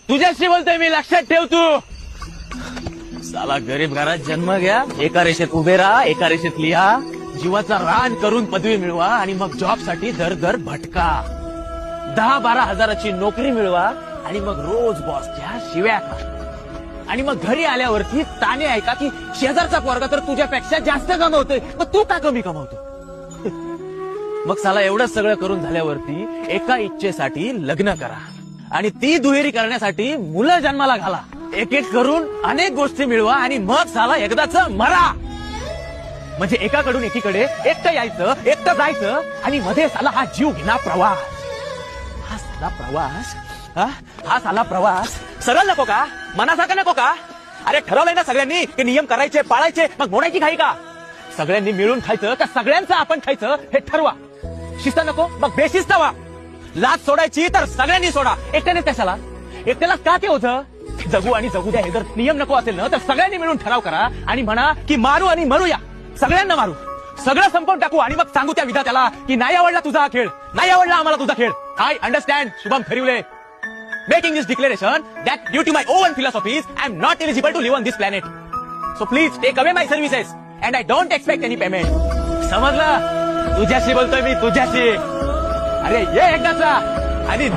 तुझ्याशी बोलतोय मी, लक्षात ठेव तू. साला गरीब घरात जन्म घ्या, एका रेषेत उभे राहा, एका रेषेत लिहा, जीवाचा रान करून पदवी मिळवा आणि मग जॉबसाठी दर दर भटका. 10-12 हजाराची नोकरी मिळवा आणि मग रोज बॉसच्या शिव्या खा. आणि मग घरी आल्यावरती ताने ऐका की शेजारचा पोरगा तर तुझ्यापेक्षा जास्त कमवतोय, मग तू का कमी कमवतो. मग साला एवढं सगळं करून झाल्यावरती एका इच्छेसाठी लग्न करा आणि ती दुहेरी करण्यासाठी मुलं जन्माला घाला. एक एक करून अनेक गोष्टी मिळवा आणि मग साला एकदाच मरा. म्हणजे एकाकडून एकीकडे एकटं यायचं, एकटं जायचं आणि मध्ये साला हा जीव घेणा प्रवास. हा साला प्रवास, हा साला प्रवास सरळ नको का, मनासारखं नको का. अरे ठरवलंय ना सगळ्यांनी की नियम करायचे, पाळायचे, मग मोडायची घाई का. सगळ्यांनी मिळून खायचं का सगळ्यांचं आपण खायचं हे ठरवा. शिस्त नको मग बेशिस्त व्हा. लाच सोडायची तर सगळ्यांनी सोडा, एकट्याने कशाला. एकट्याला का ते होतं. जगू आणि जगू द्या हे जर नियम नको असेल ना तर सगळ्यांनी मिळून ठराव करा आणि म्हणा की मारू आणि मरूया, सगळ्यांना मारू, सगळं संपवून टाकू आणि मग सांगू त्या विधात्याला की नाही आवडला तुझा हा खेळ, नाही आवडला आम्हाला तुझा खेळ. I understand Shubham Kharivale. Making this declaration that due to my own philosophies, I am not eligible to live on this planet. So please take away my services and I don't expect any payment. समजलं. तुझ्याशी बोलतोय मी, तुझ्याशी. अरे ये एकदाचा आणि